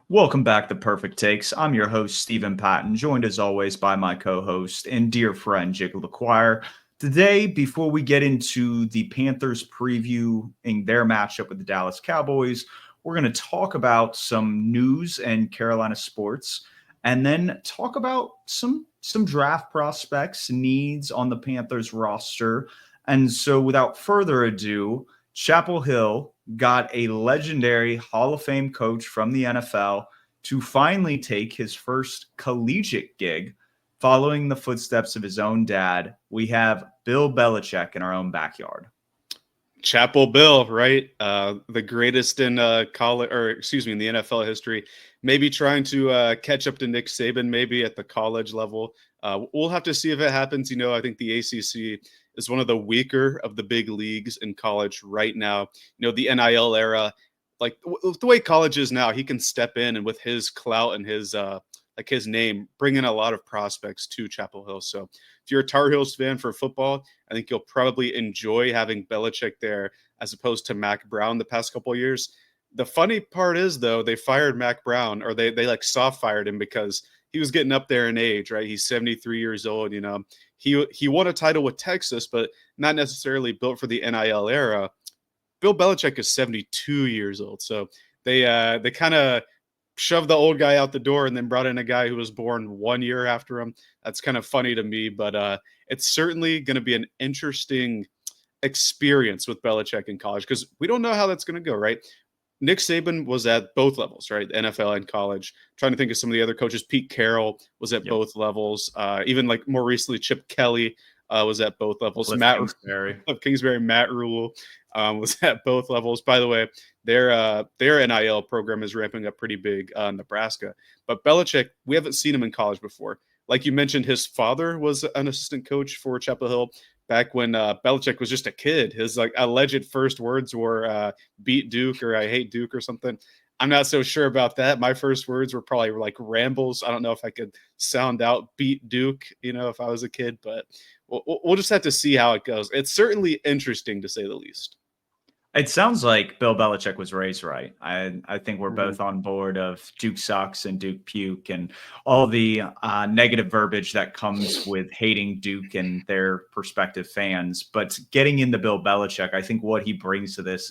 Welcome back to Purrfect Takes. I'm your host, Stephen Patton, joined as always by my co-host and dear friend, Jiggle the Choir. Today, before we get into the Panthers previewing their matchup with the Dallas Cowboys, we're going to talk about some news and Carolina sports, and then talk about some draft prospects, needs on the Panthers roster. And so, without further ado, Chapel Hill got a legendary Hall of Fame coach from the NFL to finally take his first collegiate gig following the footsteps of his own dad. We have Bill Belichick in our own backyard. Chapel Bill, right? The greatest in college, or excuse me, in the NFL history. Maybe trying to catch up to Nick Saban, maybe at the college level. We'll have to see if it happens. I think the ACC is one of the weaker of the big leagues in college right now. The NIL era, like the way college is now, he can step in and with his clout and his name, bring in a lot of prospects to Chapel Hill. So if you're a Tar Heels fan for football, I think you'll probably enjoy having Belichick there as opposed to Mac Brown the past couple of years. The funny part is, though, they fired Mac Brown, or they like soft fired him because he was getting up there in age, right? He's 73 years old. He won a title with Texas, but not necessarily built for the NIL era. Bill Belichick is 72 years old, so they kind of shoved the old guy out the door and then brought in a guy who was born 1 year after him. That's kind of funny to me, but it's certainly going to be an interesting experience with Belichick in college because we don't know how that's going to go, right? Nick Saban was at both levels, right? NFL and college. Trying to think of some of the other coaches. Pete Carroll was at both levels. Even like more recently, Chip Kelly was at both levels. Kingsbury. Matt Rule was at both levels. By the way, their NIL program is ramping up pretty big in Nebraska. But Belichick, we haven't seen him in college before. Like you mentioned, his father was an assistant coach for Chapel Hill back when Belichick was just a kid. His like alleged first words were "beat Duke" or "I hate Duke" or something. I'm not so sure about that. My first words were probably like rambles. I don't know if I could sound out "beat Duke," if I was a kid, but we'll just have to see how it goes. It's certainly interesting to say the least. It sounds like Bill Belichick was raised right. I think we're both on board of Duke sucks and Duke puke and all the negative verbiage that comes with hating Duke and their prospective fans. But getting into Bill Belichick, I think what he brings to this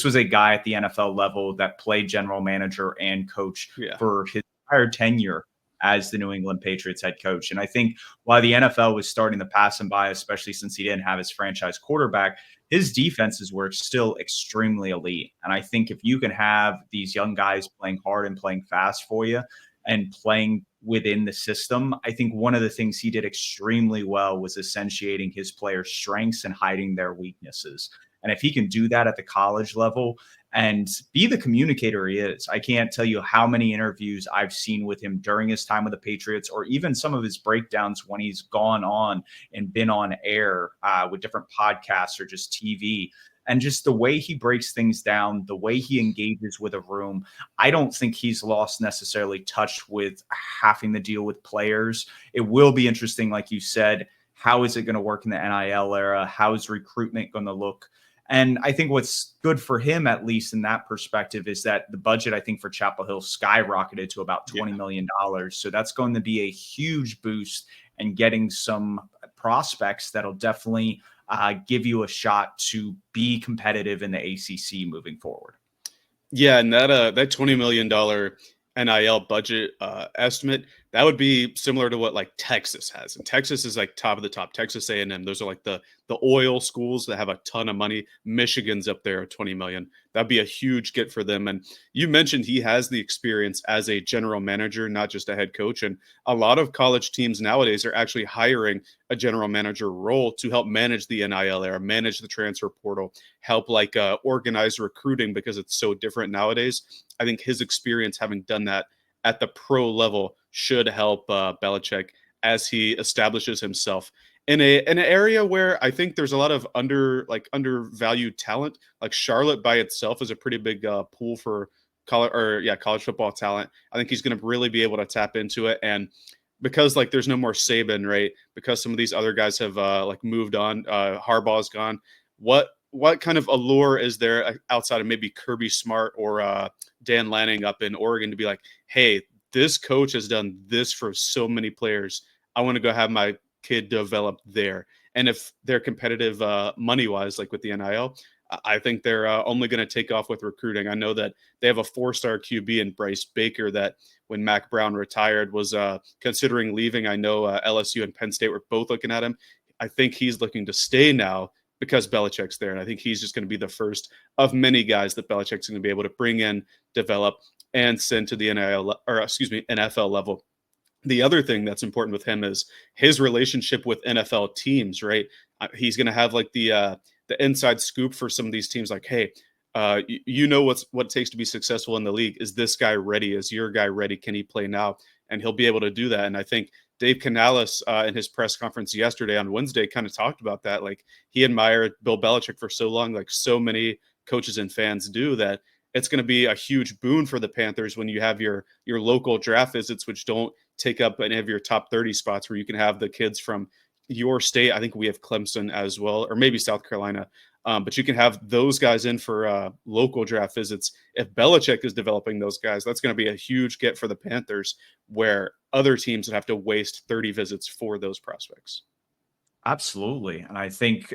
was a guy at the NFL level that played general manager and coach for his entire tenure as the New England Patriots head coach. And I think while the NFL was starting to pass him by, especially since he didn't have his franchise quarterback, his defenses were still extremely elite. And I think if you can have these young guys playing hard and playing fast for you and playing within the system, I think one of the things he did extremely well was accentuating his players' strengths and hiding their weaknesses. And if he can do that at the college level and be the communicator he is, I can't tell you how many interviews I've seen with him during his time with the Patriots, or even some of his breakdowns when he's gone on and been on air with different podcasts or just TV. And just the way he breaks things down, the way he engages with a room, I don't think he's lost necessarily touch with having to deal with players. It will be interesting, like you said, how is it going to work in the NIL era? How is recruitment going to look? And I think what's good for him, at least in that perspective, is that the budget, I think, for Chapel Hill skyrocketed to about $20 million. So that's going to be a huge boost and getting some prospects that'll definitely give you a shot to be competitive in the ACC moving forward. Yeah, and that $20 million NIL budget estimate, that would be similar to what like Texas has. And Texas is like top of the top. Texas A&M, those are like the oil schools that have a ton of money. Michigan's up there at 20 million. That'd be a huge get for them. And you mentioned he has the experience as a general manager, not just a head coach. And a lot of college teams nowadays are actually hiring a general manager role to help manage the NIL era, manage the transfer portal, help like organize recruiting because it's so different nowadays. I think his experience having done that at the pro level should help Belichick as he establishes himself in an area where I think there's a lot of undervalued talent. Like Charlotte by itself is a pretty big pool for college football talent. I think he's going to really be able to tap into it. And because like there's no more Saban, right? Because some of these other guys have like moved on, Harbaugh's gone. What what kind of allure is there outside of maybe Kirby Smart or Dan Lanning up in Oregon to be like, hey, this coach has done this for so many players. I want to go have my kid develop there. And if they're competitive money wise, like with the NIL, I think they're only going to take off with recruiting. I know that they have a 4-star QB in Bryce Baker that when Mac Brown retired was considering leaving. I know LSU and Penn State were both looking at him. I think he's looking to stay now because Belichick's there. And I think he's just going to be the first of many guys that Belichick's going to be able to bring in, develop, and send to the NFL level. The other thing that's important with him is his relationship with NFL teams, right? He's going to have like the inside scoop for some of these teams. Like, hey, you know what it takes to be successful in the league. Is this guy ready? Is your guy ready? Can he play now? And he'll be able to do that. And I think Dave Canales in his press conference yesterday on Wednesday kind of talked about that. Like he admired Bill Belichick for so long, like so many coaches and fans do, that it's going to be a huge boon for the Panthers when you have your local draft visits, which don't take up any of your top 30 spots, where you can have the kids from your state. I think we have Clemson as well, or maybe South Carolina. But you can have those guys in for local draft visits. If Belichick is developing those guys, that's going to be a huge get for the Panthers, where other teams would have to waste 30 visits for those prospects. Absolutely. And I think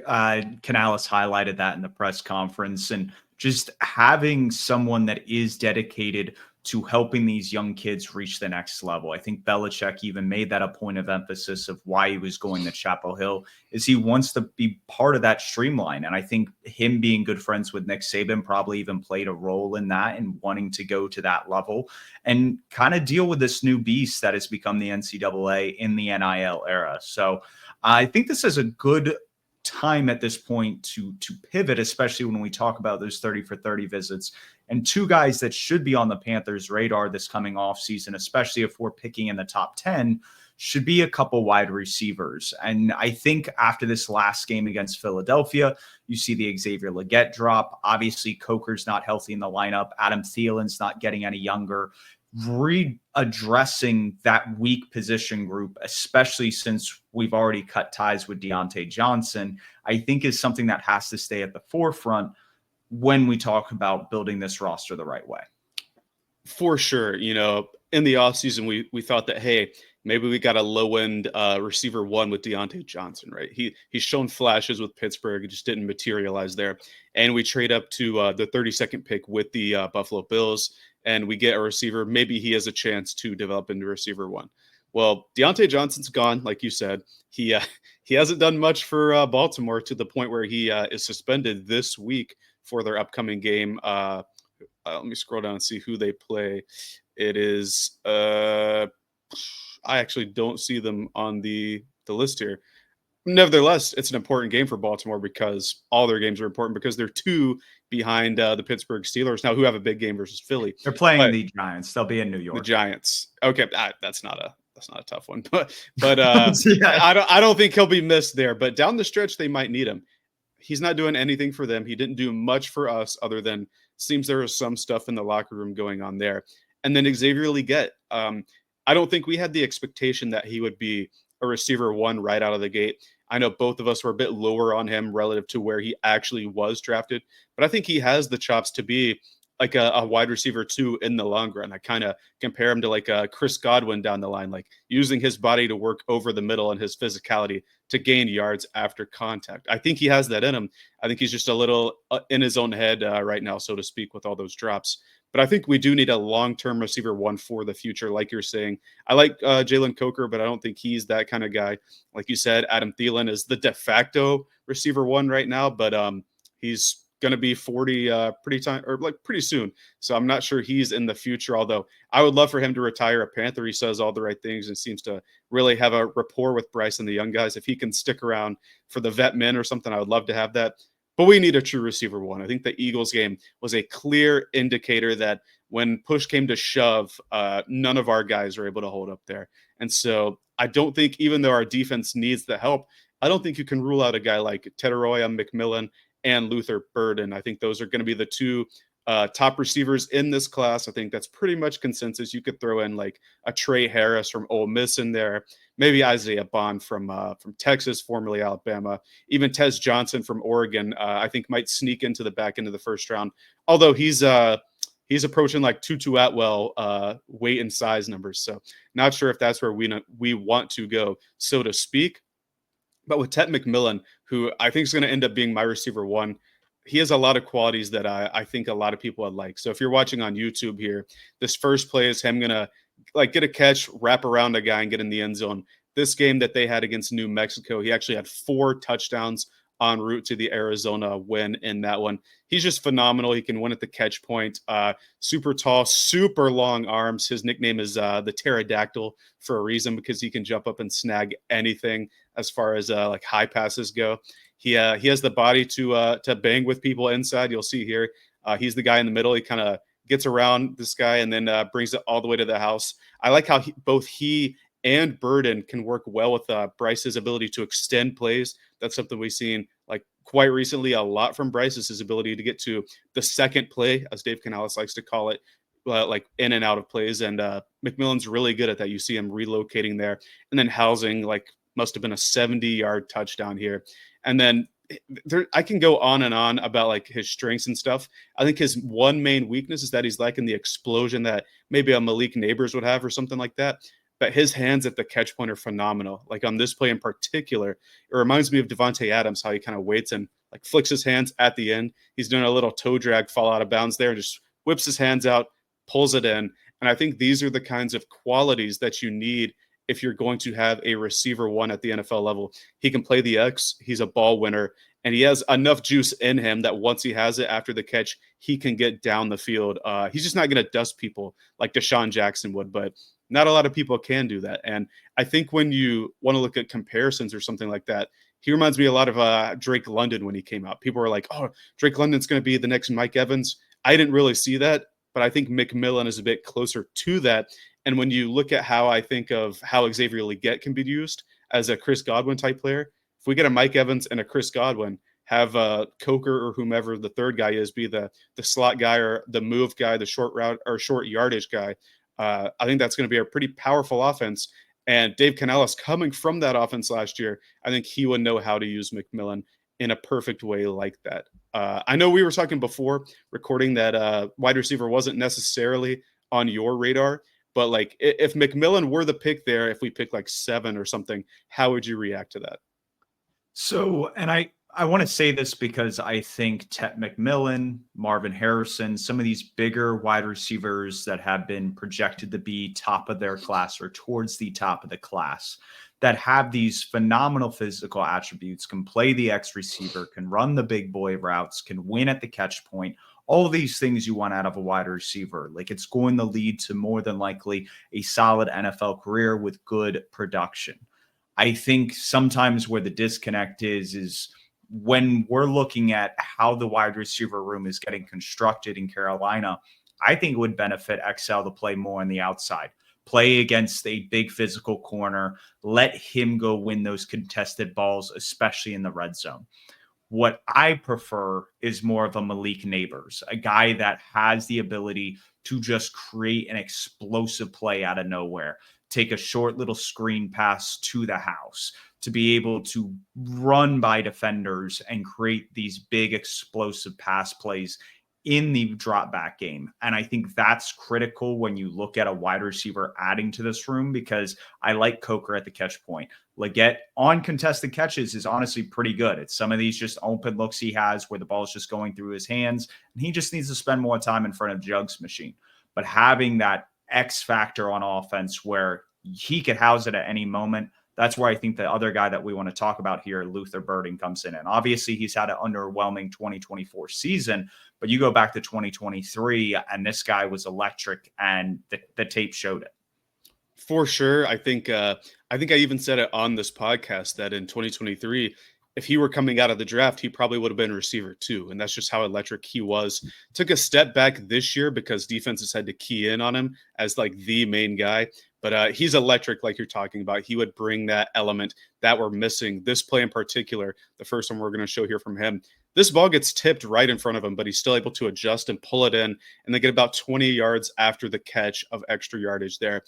Canales highlighted that in the press conference, and just having someone that is dedicated to helping these young kids reach the next level. I think Belichick even made that a point of emphasis of why he was going to Chapel Hill, is he wants to be part of that streamline. And I think him being good friends with Nick Saban probably even played a role in that, and wanting to go to that level and kind of deal with this new beast that has become the NCAA in the NIL era. So I think this is a good time at this point to pivot, especially when we talk about those 30 for 30 visits. And two guys that should be on the Panthers' radar this coming off season, especially if we're picking in the top 10, should be a couple wide receivers. And I think after this last game against Philadelphia, you see the Xavier Legette drop. Obviously, Coker's not healthy in the lineup. Adam Thielen's not getting any younger. Readdressing that weak position group, especially since we've already cut ties with Deontay Johnson, I think is something that has to stay at the forefront when we talk about building this roster the right way. For sure. You know, in the offseason, we thought that, hey, maybe we got a low-end receiver one with Deontay Johnson, right? He's shown flashes with Pittsburgh. It just didn't materialize there. And we trade up to the 32nd pick with the Buffalo Bills, and we get a receiver. Maybe he has a chance to develop into receiver one. Well, Deontay Johnson's gone, like you said. He hasn't done much for Baltimore, to the point where he is suspended this week for their upcoming game. Let me scroll down and see who they play. It is I actually don't see them on the list here. Nevertheless, it's an important game for Baltimore, because all their games are important, because they're two behind the Pittsburgh Steelers now, who have a big game versus Philly. They're playing the Giants. They'll be in New York. The Giants. Okay, that's not a tough one, but Yeah. I don't think he'll be missed there. But down the stretch, they might need him. He's not doing anything for them. He didn't do much for us, other than seems there is some stuff in the locker room going on there. And then Xavier Legette. I don't think we had the expectation that he would be a receiver one right out of the gate. I know both of us were a bit lower on him relative to where he actually was drafted, but I think he has the chops to be like a wide receiver two in the long run. I kind of compare him to like a Chris Godwin down the line, like using his body to work over the middle and his physicality to gain yards after contact. I think he has that in him. I think he's just a little in his own head right now, so to speak, with all those drops. But I think we do need a long-term receiver one for the future, like you're saying. I like Jalen Coker, but I don't think he's that kind of guy. Like you said, Adam Thielen is the de facto receiver one right now, but he's going to be 40 pretty soon. So I'm not sure he's in the future, although I would love for him to retire a Panther. He says all the right things and seems to really have a rapport with Bryce and the young guys. If he can stick around for the vet men or something, I would love to have that. But we need a true receiver one. I think the Eagles game was a clear indicator that when push came to shove, none of our guys are able to hold up there. And so I don't think, even though our defense needs the help, I don't think you can rule out a guy like Tetaroya, McMillan, and Luther Burden. I think those are going to be the two top receivers in this class. I think that's pretty much consensus. You could throw in like a Trey Harris from Ole Miss in there, maybe Isaiah Bond from Texas, formerly Alabama, even Tez Johnson from Oregon. I think might sneak into the back end of the first round, although he's approaching like Tutu Atwell weight and size numbers. So not sure if that's where we want to go, so to speak. But with Tet McMillan, who I think is going to end up being my receiver one, he has a lot of qualities that I think a lot of people would like. So if you're watching on YouTube here, this first play is him going to like get a catch, wrap around a guy and get in the end zone. This game that they had against New Mexico, he actually had 4 touchdowns en route to the Arizona win in that one. He's just phenomenal. He can win at the catch point. Super tall, super long arms. His nickname is the pterodactyl for a reason, because he can jump up and snag anything as far as like high passes go. He has the body to bang with people inside. You'll see here. He's the guy in the middle. He kind of gets around this guy and then brings it all the way to the house. I like how both he and Burden can work well with Bryce's ability to extend plays. That's something we've seen like quite recently a lot from Bryce, is his ability to get to the second play, as Dave Canales likes to call it, like in and out of plays. And McMillan's really good at that. You see him relocating there and then housing like must have been a 70-yard touchdown here. And then I can go on and on about like his strengths and stuff. I think his one main weakness is that he's lacking the explosion that maybe a Malik Neighbors would have or something like that. But his hands at the catch point are phenomenal. Like on this play in particular, it reminds me of Devontae Adams, how he kind of waits and like flicks his hands at the end. He's doing a little toe drag, fall out of bounds there, and just whips his hands out, pulls it in. And I think these are the kinds of qualities that you need if you're going to have a receiver one at the NFL level. He can play the X. He's a ball winner. And he has enough juice in him that once he has it after the catch, he can get down the field. He's just not going to dust people like Deshaun Jackson would, but not a lot of people can do that. And I think when you want to look at comparisons or something like that, he reminds me a lot of Drake London when he came out. People were like, oh, Drake London's going to be the next Mike Evans. I didn't really see that, but I think McMillan is a bit closer to that. And when you look at how I think of how Xavier Legette can be used as a Chris Godwin type player, if we get a Mike Evans and a Chris Godwin, have Coker or whomever the third guy is be the slot guy or the move guy, the short route or short yardage guy, I think that's going to be a pretty powerful offense. And Dave Canales, coming from that offense last year, I think he would know how to use McMillan in a perfect way like that. I know we were talking before recording that wide receiver wasn't necessarily on your radar, but like if McMillan were the pick there, if we pick like 7 or something, how would you react to that? So, and I want to say this because I think Tet McMillan, Marvin Harrison, some of these bigger wide receivers that have been projected to be top of their class or towards the top of the class that have these phenomenal physical attributes, can play the X receiver, can run the big boy routes, can win at the catch point, all these things you want out of a wide receiver. Like it's going to lead to more than likely a solid NFL career with good production. I think sometimes where the disconnect is when we're looking at how the wide receiver room is getting constructed in Carolina. I think it would benefit XL to play more on the outside, play against a big physical corner, let him go win those contested balls, especially in the red zone. What I prefer is more of a Malik Neighbors, a guy that has the ability to just create an explosive play out of nowhere, take a short little screen pass to the house, to be able to run by defenders and create these big explosive pass plays in the drop back game. And I think that's critical when you look at a wide receiver adding to this room, because I like Coker at the catch point. Legette on contested catches is honestly pretty good. It's some of these just open looks he has where the ball is just going through his hands and he just needs to spend more time in front of Jug's machine. But having that X factor on offense where he could house it at any moment, that's where I think the other guy that we want to talk about here, Luther Burden, comes in. And obviously he's had an underwhelming 2024 season, but you go back to 2023 and this guy was electric and the tape showed it. For sure. I think I even said it on this podcast that in 2023, if he were coming out of the draft, he probably would have been receiver 2. And that's just how electric he was. Took a step back this year because defenses had to key in on him as like the main guy. But he's electric, like you're talking about. He would bring that element that we're missing. This play in particular, the first one we're going to show here from him, This ball gets tipped right in front of him, but he's still able to adjust and pull it in, and they get about 20 yards after the catch of extra yardage there.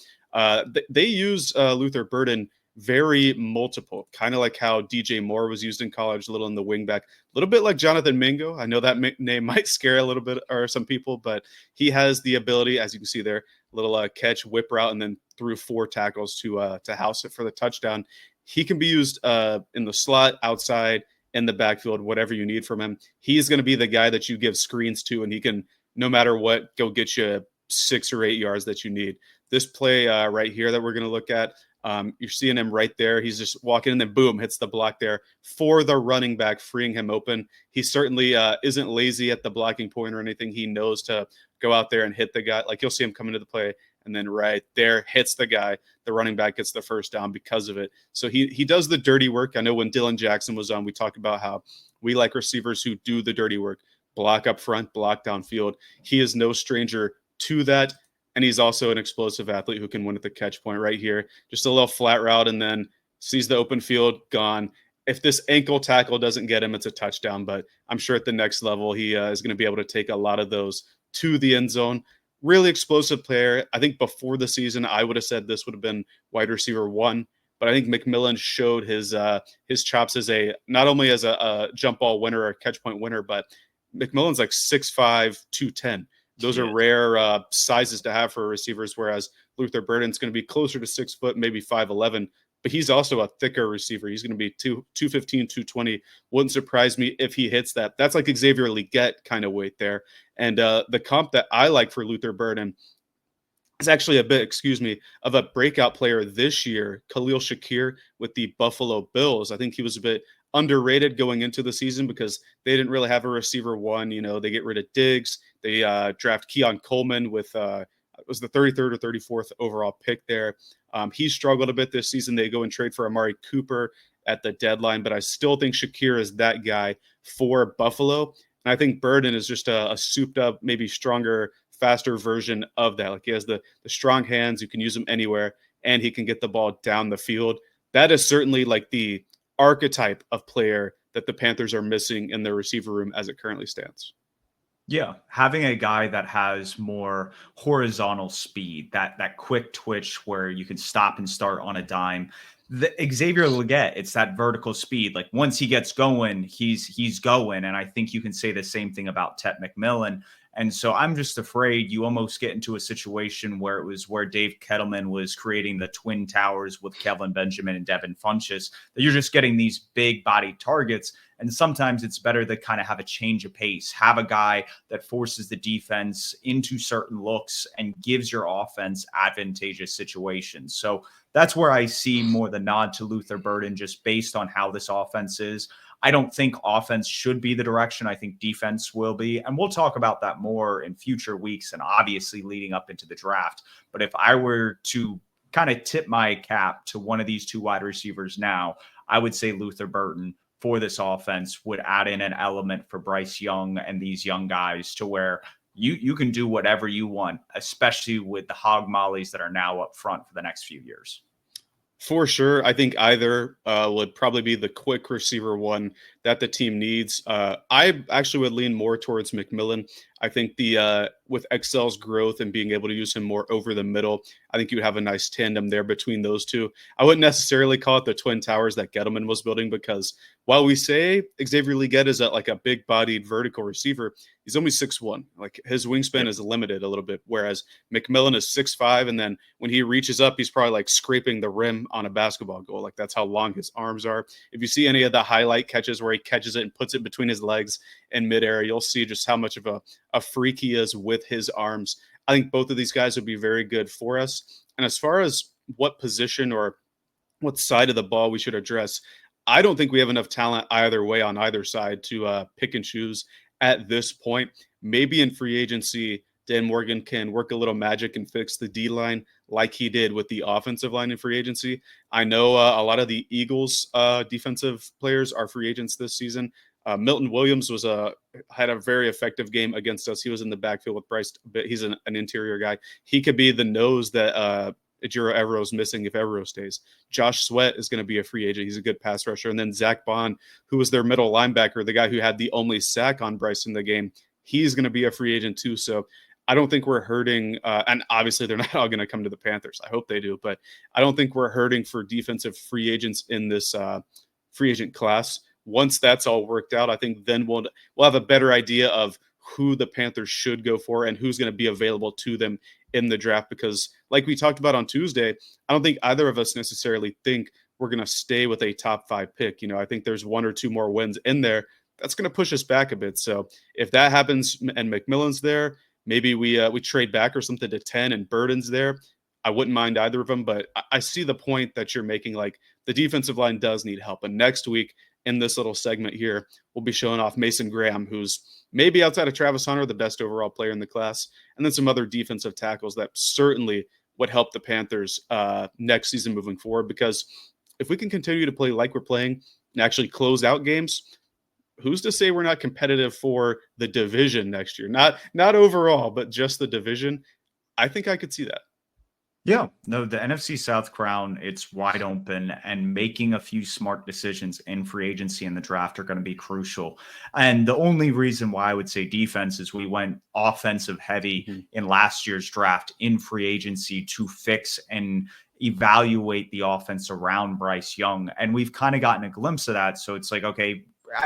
They use Luther Burden very multiple, kind of like how DJ Moore was used in college, a little in the wingback, a little bit like Jonathan Mingo. I know that name might scare a little bit or some people, but he has the ability, as you can see there, little catch, whip route, and then through 4 tackles to house it for the touchdown. He can be used in the slot, outside, in the backfield, whatever you need from him. He's going to be the guy that you give screens to, and he can, no matter what, go get you 6 or 8 yards that you need. This play right here that we're going to look at, you're seeing him right there. He's just walking and then boom, hits the block there for the running back, freeing him open. He certainly isn't lazy at the blocking point or anything. He knows to go out there and hit the guy. Like you'll see him come into the play and then right there hits the guy. The running back gets the first down because of it. So he does the dirty work. I know when Dylan Jackson was on, we talked about how we like receivers who do the dirty work, block up front, block downfield. He is no stranger to that. And he's also an explosive athlete who can win at the catch point right here. Just a little flat route and then sees the open field, gone. If this ankle tackle doesn't get him, it's a touchdown. But I'm sure at the next level, he is going to be able to take a lot of those to the end zone. Really explosive player. I think before the season, I would have said this would have been wide receiver 1. But I think McMillan showed his chops as not only as a jump ball winner or catch point winner, but McMillan's like 6'5", 210. Those are rare sizes to have for receivers, whereas Luther Burden's going to be closer to 6 foot, maybe 5'11", but he's also a thicker receiver. He's going to be 215, 220. Wouldn't surprise me if he hits that. That's like Xavier Leggett kind of weight there. And the comp that I like for Luther Burden is actually a bit, of a breakout player this year, Khalil Shakir with the Buffalo Bills. I think he was a bit underrated going into the season because they didn't really have a receiver 1. You know, they get rid of Diggs. They draft Keon Coleman with it was the 33rd or 34th overall pick there. He struggled a bit this season. They go and trade for Amari Cooper at the deadline, but I still think Shakir is that guy for Buffalo. And I think Burden is just a souped up, maybe stronger, faster version of that. Like he has the strong hands. You can use him anywhere, and he can get the ball down the field. That is certainly like the archetype of player that the Panthers are missing in their receiver room as it currently stands. Yeah, having a guy that has more horizontal speed, that quick twitch where you can stop and start on a dime. The Xavier Leggett, it's that vertical speed. Like once he gets going, he's going. And I think you can say the same thing about Tet McMillan. And so I'm just afraid you almost get into a situation where it was where Dave Kettleman was creating the Twin Towers with Kelvin Benjamin and Devin Funchess, that you're just getting these big body targets. And sometimes it's better to kind of have a change of pace, have a guy that forces the defense into certain looks and gives your offense advantageous situations. So that's where I see more the nod to Luther Burden, just based on how this offense is. I don't think offense should be the direction. I think defense will be. And we'll talk about that more in future weeks and obviously leading up into the draft. But if I were to kind of tip my cap to one of these 2 wide receivers now, I would say Luther Burden for this offense would add in an element for Bryce Young and these young guys to where you can do whatever you want, especially with the hog mollies that are now up front for the next few years. For sure. I think either would probably be the quick receiver 1 that the team needs. I actually would lean more towards McMillan. I think with Excel's growth and being able to use him more over the middle, I think you have a nice tandem there between those two. I wouldn't necessarily call it the Twin Towers that Gettleman was building, because while we say Xavier Leggett is like a big-bodied vertical receiver, he's only 6'1". Like his wingspan is limited a little bit, whereas McMillan is 6'5", and then when he reaches up, he's probably like scraping the rim on a basketball goal. Like that's how long his arms are. If you see any of the highlight catches where he catches it and puts it between his legs in midair, you'll see just how much of a freak he is with his arms. I think both of these guys would be very good for us. And as far as what position or what side of the ball we should address, I don't think we have enough talent either way on either side to pick and choose at this point. Maybe in free agency, Dan Morgan can work a little magic and fix the D-line like he did with the offensive line in free agency. I know a lot of the Eagles defensive players are free agents this season. Milton Williams had a very effective game against us. He was in the backfield with Bryce. He's an interior guy. He could be the nose that Ejiro Evero's missing if Evero stays. Josh Sweat is going to be a free agent. He's a good pass rusher. And then Zach Bond, who was their middle linebacker, the guy who had the only sack on Bryce in the game, he's going to be a free agent too. So I don't think we're hurting. And obviously, they're not all going to come to the Panthers. I hope they do. But I don't think we're hurting for defensive free agents in this free agent class. Once that's all worked out, I think then we'll have a better idea of who the Panthers should go for and who's going to be available to them in the draft. Because like we talked about on Tuesday, I don't think either of us necessarily think we're going to stay with a top 5 pick. I think there's 1 or 2 more wins in there. That's going to push us back a bit. So if that happens and McMillan's there, maybe we trade back or something to 10 and Burden's there. I wouldn't mind either of them, but I see the point that you're making. Like, the defensive line does need help. And next week in this little segment here, we'll be showing off Mason Graham, who's maybe outside of Travis Hunter, the best overall player in the class, and then some other defensive tackles that certainly would help the Panthers next season moving forward. Because if we can continue to play like we're playing and actually close out games, who's to say we're not competitive for the division next year? Not overall, but just the division. I think I could see that. Yeah, no, the NFC South crown, it's wide open, and making a few smart decisions in free agency and the draft are going to be crucial. And the only reason why I would say defense is we went offensive heavy in last year's draft in free agency to fix and evaluate the offense around Bryce Young. And we've kind of gotten a glimpse of that. So it's like, okay,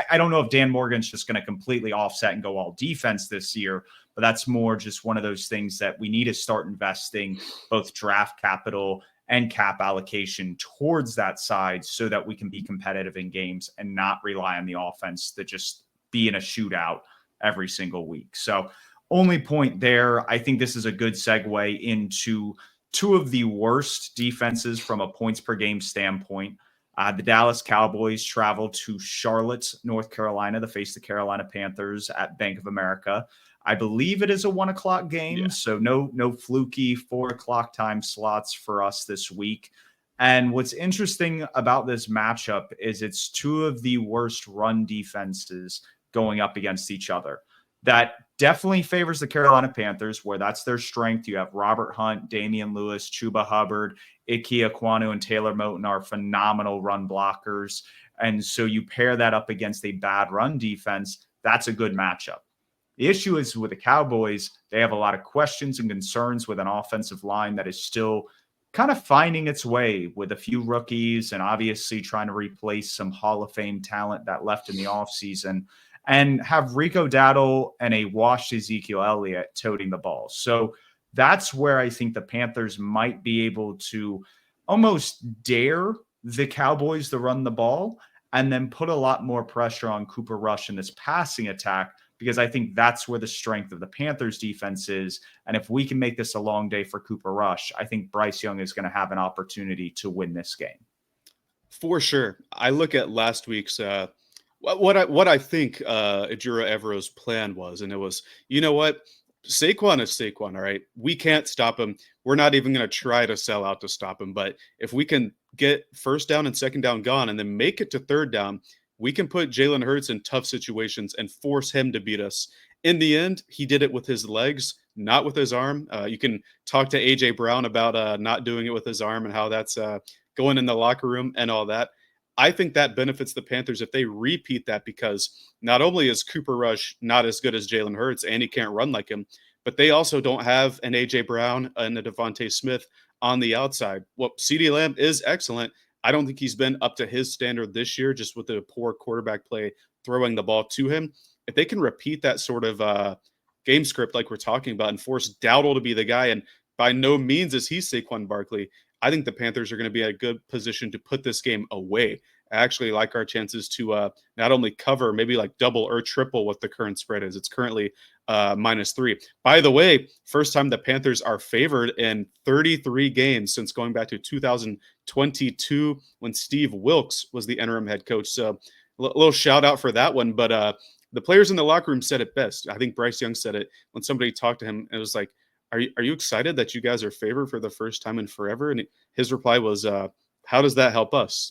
I don't know if Dan Morgan's just going to completely offset and go all defense this year, but that's more just one of those things that we need to start investing both draft capital and cap allocation towards that side so that we can be competitive in games and not rely on the offense to just be in a shootout every single week. So only point there, I think this is a good segue into 2 of the worst defenses from a points per game standpoint. The Dallas Cowboys travel to Charlotte, North Carolina, to face the Carolina Panthers at Bank of America. I believe it is a 1:00 game, so no fluky 4:00 time slots for us this week. And what's interesting about this matchup is it's 2 of the worst run defenses going up against each other. That definitely favors the Carolina Panthers, where that's their strength. You have Robert Hunt, Damian Lewis, Chuba Hubbard, Ike Ekwonu, and Taylor Moton are phenomenal run blockers. And so you pair that up against a bad run defense, that's a good matchup. The issue is with the Cowboys, they have a lot of questions and concerns with an offensive line that is still kind of finding its way with a few rookies and obviously trying to replace some Hall of Fame talent that left in the offseason, and have Rico Dowdle and a washed Ezekiel Elliott toting the ball. So that's where I think the Panthers might be able to almost dare the Cowboys to run the ball and then put a lot more pressure on Cooper Rush in this passing attack, because I think that's where the strength of the Panthers defense is. And if we can make this a long day for Cooper Rush, I think Bryce Young is going to have an opportunity to win this game. For sure. I look at last week's what I think Ejiro Evero's plan was, and it was, you know what? Saquon is Saquon, all right? We can't stop him. We're not even going to try to sell out to stop him. But if we can get first down and second down gone and then make it to third down, we can put Jalen Hurts in tough situations and force him to beat us. In the end, he did it with his legs, not with his arm. You can talk to A.J. Brown about not doing it with his arm and how that's going in the locker room and all that. I think that benefits the Panthers if they repeat that, because not only is Cooper Rush not as good as Jalen Hurts and he can't run like him, but they also don't have an A.J. Brown and a Devontae Smith on the outside. Well, CeeDee Lamb is excellent. I don't think he's been up to his standard this year, just with the poor quarterback play throwing the ball to him. If they can repeat that sort of game script like we're talking about and force Dowdle to be the guy, and by no means is he Saquon Barkley, I think the Panthers are going to be in a good position to put this game away. I actually like our chances to not only cover, maybe like double or triple what the current spread is. It's currently -3. By the way, first time the Panthers are favored in 33 games since going back to 2022 when Steve Wilkes was the interim head coach. So a little shout out for that one. But the players in the locker room said it best. I think Bryce Young said it when somebody talked to him. It was like, are you excited that you guys are favored for the first time in forever? And his reply was, how does that help us?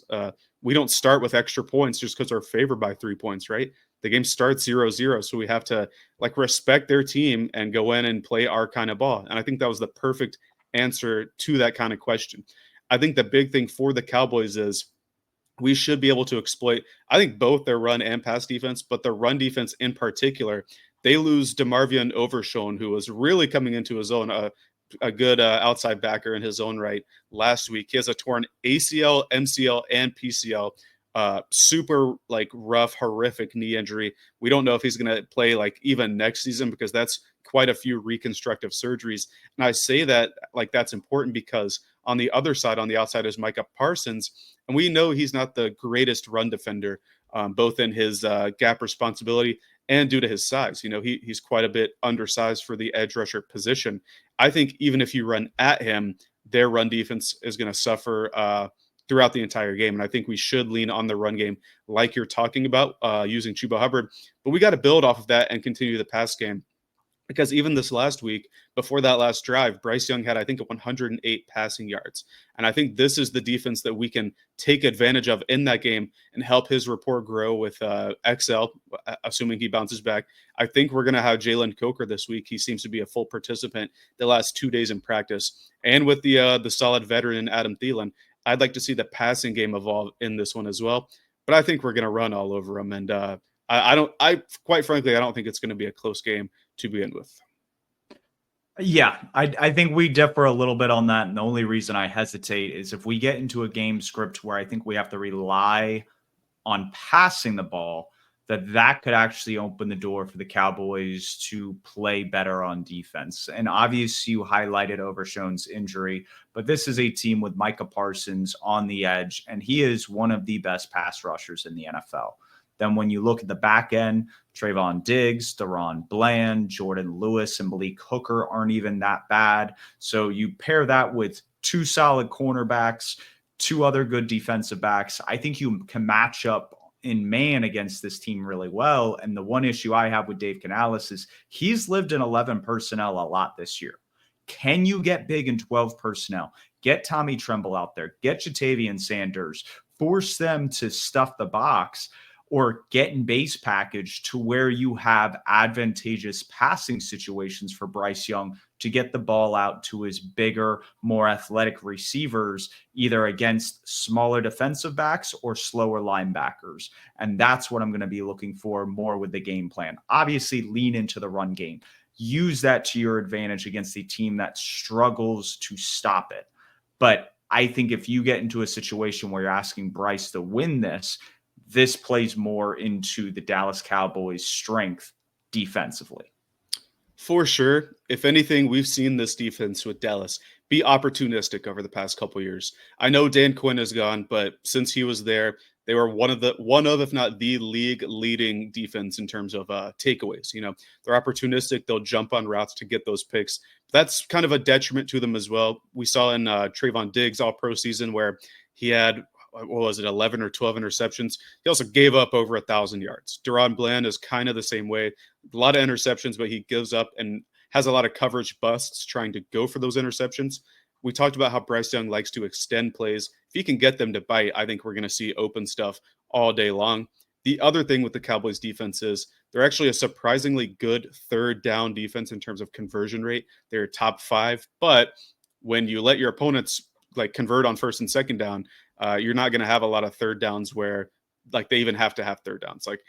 We don't start with extra points just because we're favored by 3 points, right? The game starts 0-0. So we have to respect their team and go in and play our kind of ball. And I think that was the perfect answer to that kind of question. I think the big thing for the Cowboys is we should be able to exploit, I think, both their run and pass defense, but their run defense in particular. They lose DeMarvion Overshown, who was really coming into his own, a good outside backer in his own right last week. He has a torn ACL, MCL, and PCL. Super like rough, horrific knee injury. We don't know if he's going to play like even next season because that's quite a few reconstructive surgeries. And I say that like that's important because on the other side, on the outside, is Micah Parsons, and we know he's not the greatest run defender, both in his gap responsibility and due to his size. You know, he's quite a bit undersized for the edge rusher position. I think even if you run at him, their run defense is going to suffer throughout the entire game. And I think we should lean on the run game like you're talking about using Chuba Hubbard. But we got to build off of that and continue the pass game. Because even this last week, before that last drive, Bryce Young had, I think, 108 passing yards. And I think this is the defense that we can take advantage of in that game and help his rapport grow with XL, assuming he bounces back. I think we're going to have Jalen Coker this week. He seems to be a full participant the last 2 days in practice. And with the solid veteran Adam Thielen, I'd like to see the passing game evolve in this one as well. But I think we're going to run all over him. And quite frankly, I don't think it's going to be a close game to begin with. Yeah, I think we differ a little bit on that. And the only reason I hesitate is if we get into a game script where I think we have to rely on passing the ball, that could actually open the door for the Cowboys to play better on defense. And obviously you highlighted Overshown's injury, but this is a team with Micah Parsons on the edge, and he is one of the best pass rushers in the NFL. Then when you look at the back end, Trayvon Diggs, Deron Bland, Jordan Lewis, and Malik Hooker aren't even that bad. So you pair that with two solid cornerbacks, two other good defensive backs. I think you can match up in man against this team really well. And the one issue I have with Dave Canales is he's lived in 11 personnel a lot this year. Can you get big in 12 personnel? Get Tommy Tremble out there. Get Jatavian Sanders. Force them to stuff the box, or get in base package to where you have advantageous passing situations for Bryce Young to get the ball out to his bigger, more athletic receivers, either against smaller defensive backs or slower linebackers. And that's what I'm going to be looking for more with the game plan. Obviously, lean into the run game. Use that to your advantage against a team that struggles to stop it. But I think if you get into a situation where you're asking Bryce to win this plays more into the Dallas Cowboys' strength defensively. For sure. If anything, we've seen this defense with Dallas be opportunistic over the past couple of years. I know Dan Quinn is gone, but since he was there, they were one of, if not the league leading defense in terms of takeaways. You know, they're opportunistic. They'll jump on routes to get those picks. That's kind of a detriment to them as well. We saw in Trayvon Diggs all-pro season where he had, 11 or 12 interceptions. He also gave up over 1,000 yards. Deron Bland is kind of the same way. A lot of interceptions, but he gives up and has a lot of coverage busts trying to go for those interceptions. We talked about how Bryce Young likes to extend plays. If he can get them to bite, I think we're going to see open stuff all day long. The other thing with the Cowboys defense is they're actually a surprisingly good third down defense in terms of conversion rate. They're top 5, but when you let your opponents like convert on first and second down, you're not going to have a lot of third downs where like they even have to have third downs. Like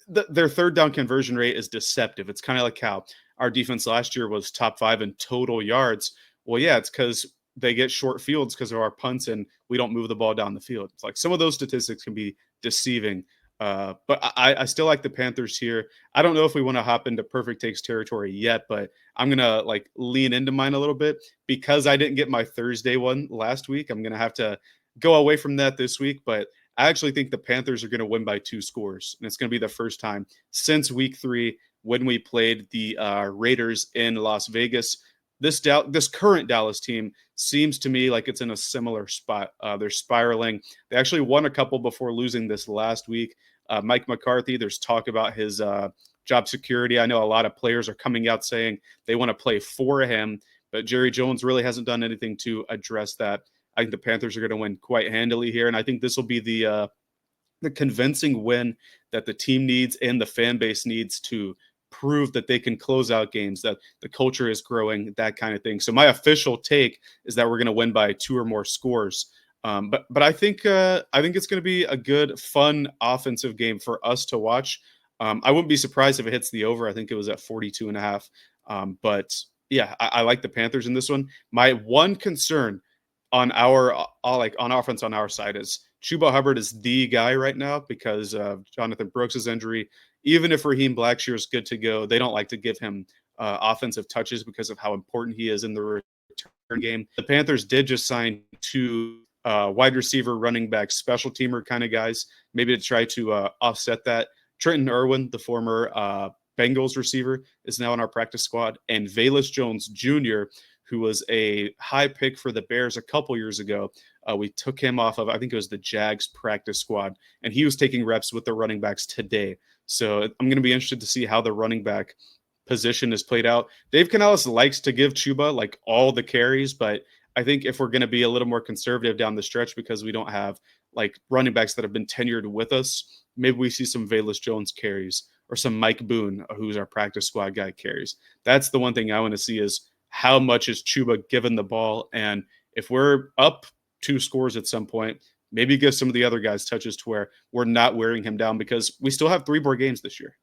their third down conversion rate is deceptive. It's kind of like how our defense last year was top 5 in total yards. Well, yeah, it's because they get short fields because of our punts and we don't move the ball down the field. It's like some of those statistics can be deceiving. But I still like the Panthers here. I don't know if we want to hop into Purrfect Takes territory yet, but I'm going to like lean into mine a little bit because I didn't get my Thursday one last week. I'm going to have to go away from that this week, but I actually think the Panthers are going to win by 2 scores. And it's going to be the first time since week 3 when we played the Raiders in Las Vegas. This current Dallas team seems to me like it's in a similar spot. They're spiraling. They actually won a couple before losing this last week. Mike McCarthy, there's talk about his job security. I know a lot of players are coming out saying they want to play for him, but Jerry Jones really hasn't done anything to address that. I think the Panthers are going to win quite handily here, and I think this will be the convincing win that the team needs and the fan base needs to prove that they can close out games, that the culture is growing, that kind of thing. So my official take is that we're going to win by 2 or more scores. But I think it's going to be a good, fun offensive game for us to watch. I wouldn't be surprised if it hits the over. I think it was at 42.5. But yeah, I like the Panthers in this one. My one concern on our on offense on our side is Chuba Hubbard is the guy right now because of Jonathan Brooks' injury. Even if Raheem Blackshear is good to go, they don't like to give him offensive touches because of how important he is in the return game. The Panthers did just sign 2 wide receiver, running back, special teamer kind of guys, maybe to try to offset that. Trenton Irwin, the former Bengals receiver, is now on our practice squad, and Velus Jones Jr., who was a high pick for the Bears a couple years ago. We took him off of, I think it was the Jags practice squad, and he was taking reps with the running backs today. So I'm going to be interested to see how the running back position is played out. Dave Canales likes to give Chuba like all the carries, but I think if we're going to be a little more conservative down the stretch because we don't have like running backs that have been tenured with us, maybe we see some Velus Jones carries or some Mike Boone, who's our practice squad guy, carries. That's the one thing I want to see is how much is Chuba given the ball. And if we're up 2 scores at some point, maybe give some of the other guys touches to where we're not wearing him down because we still have 3 more games this year.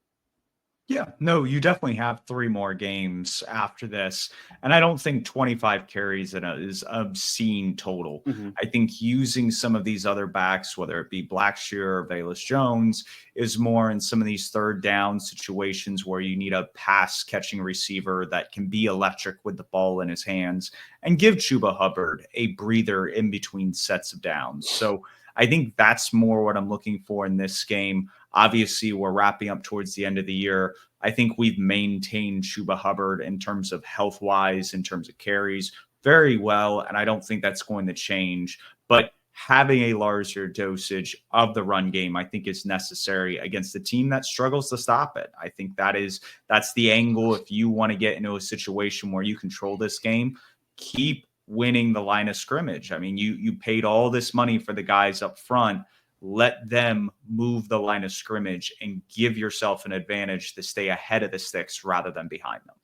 Yeah, no, you definitely have 3 more games after this. And I don't think 25 carries is obscene total. Mm-hmm. I think using some of these other backs, whether it be Blackshear or Velus Jones, is more in some of these third down situations where you need a pass catching receiver that can be electric with the ball in his hands and give Chuba Hubbard a breather in between sets of downs. So I think that's more what I'm looking for in this game. Obviously, we're wrapping up towards the end of the year. I think we've maintained Chuba Hubbard in terms of health-wise, in terms of carries, very well, and I don't think that's going to change. But having a larger dosage of the run game, I think, is necessary against a team that struggles to stop it. I think that's the angle. If you want to get into a situation where you control this game, keep winning the line of scrimmage. I mean, you paid all this money for the guys up front. Let them move the line of scrimmage and give yourself an advantage to stay ahead of the sticks rather than behind them.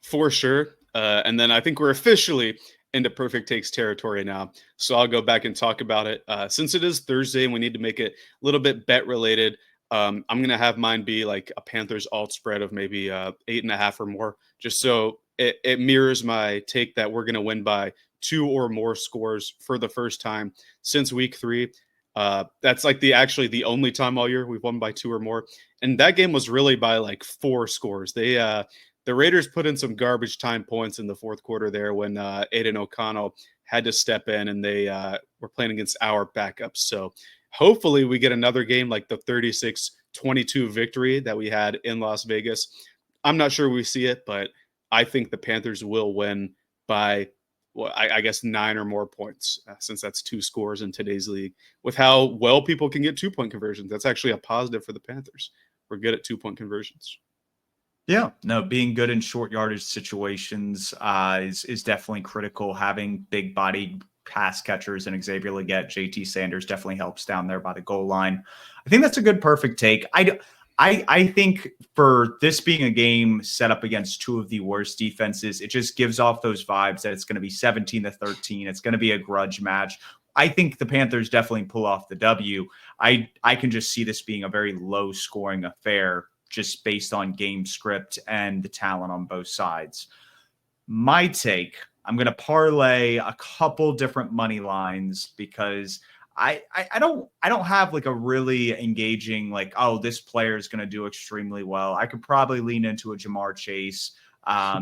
For sure. And then I think we're officially into Purrfect Takes territory now. So I'll go back and talk about it. Since it is Thursday and we need to make it a little bit bet related, I'm going to have mine be like a Panthers alt spread of maybe 8.5 or more, just so it mirrors my take that we're going to win by 2 or more scores for the first time since week 3. That's like the only time all year we've won by 2 or more. And that game was really by like 4 scores. The Raiders put in some garbage time points in the fourth quarter there when Aiden O'Connell had to step in and they were playing against our backups. So hopefully we get another game like the 36-22 victory that we had in Las Vegas. I'm not sure we see it, but I think the Panthers will win by I guess 9 or more points, since that's 2 scores in today's league. With how well people can get 2-point conversions, that's actually a positive for the Panthers. We're good at 2-point conversions. Yeah, no, being good in short yardage situations is definitely critical. Having big body pass catchers and Xavier Legette, JT Sanders definitely helps down there by the goal line. I think that's a good perfect take. I think for this being a game set up against 2 of the worst defenses, it just gives off those vibes that it's going to be 17-13. It's going to be a grudge match. I think the Panthers definitely pull off the W. I can just see this being a very low scoring affair just based on game script and the talent on both sides. My take, I'm going to parlay a couple different money lines because I don't have like a really engaging like, oh, this player is going to do extremely well. I could probably lean into a Jamar Chase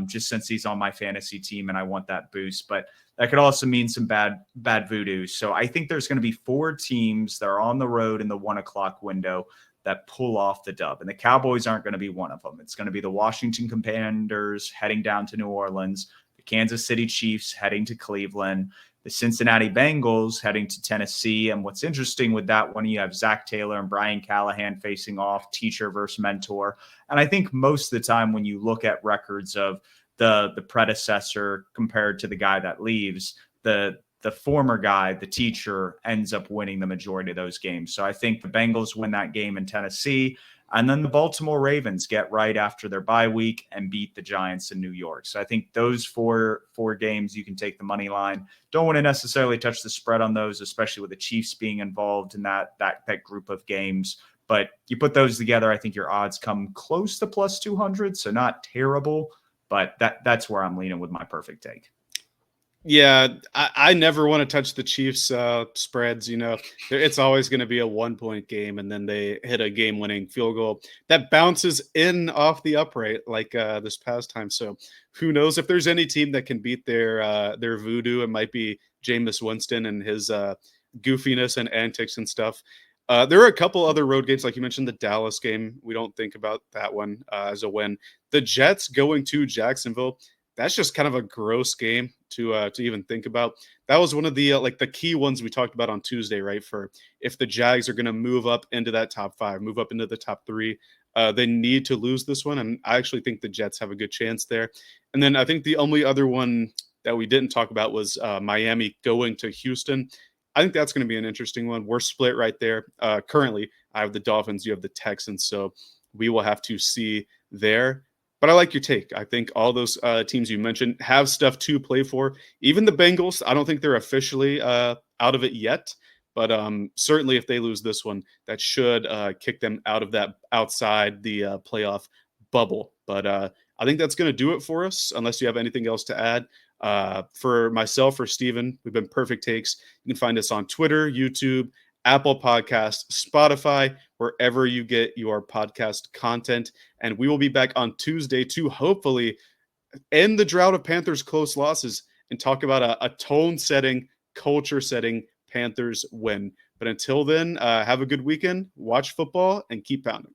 just since he's on my fantasy team and I want that boost. But that could also mean some bad voodoo. So I think there's going to be 4 teams that are on the road in the 1 o'clock window that pull off the dub. And the Cowboys aren't going to be one of them. It's going to be the Washington Commanders heading down to New Orleans, the Kansas City Chiefs heading to Cleveland, the Cincinnati Bengals heading to Tennessee. And what's interesting with that one, you have Zach Taylor and Brian Callahan facing off, teacher versus mentor. And I think most of the time when you look at records of the predecessor compared to the guy that leaves, the former guy, the teacher, ends up winning the majority of those games. So I think the Bengals win that game in Tennessee. And then the Baltimore Ravens get right after their bye week and beat the Giants in New York. So I think those four games, you can take the money line. Don't want to necessarily touch the spread on those, especially with the Chiefs being involved in that group of games. But you put those together, I think your odds come close to plus 200. So not terrible, but that's where I'm leaning with my perfect take. Yeah, I never want to touch the Chiefs spreads. It's always going to be a 1-point game, and then they hit a game-winning field goal that bounces in off the upright like this past time. So who knows if there's any team that can beat their voodoo? It might be Jameis Winston and his goofiness and antics and stuff. There are a couple other road games, like you mentioned, the Dallas game. We don't think about that one as a win. The Jets going to Jacksonville. That's just kind of a gross game to even think about. That was one of the the key ones we talked about on Tuesday, right? For if the Jags are going to move up into that top 5, move up into the top 3, they need to lose this one, and I actually think the Jets have a good chance there. And then I think the only other one that we didn't talk about was Miami going to Houston. I think that's going to be an interesting one. We're split right there. Currently, I have the Dolphins, you have the Texans, so we will have to see there. But I like your take. I think all those teams you mentioned have stuff to play for. Even the Bengals, I don't think they're officially out of it yet. But certainly if they lose this one, that should kick them out of that outside the playoff bubble. But I think that's going to do it for us, unless you have anything else to add. For myself or Steven, we've been Purrfect Takes. You can find us on Twitter, YouTube, Apple Podcasts, Spotify, wherever you get your podcast content. And we will be back on Tuesday to hopefully end the drought of Panthers' close losses and talk about a tone-setting, culture-setting Panthers win. But until then, have a good weekend, watch football, and keep pounding.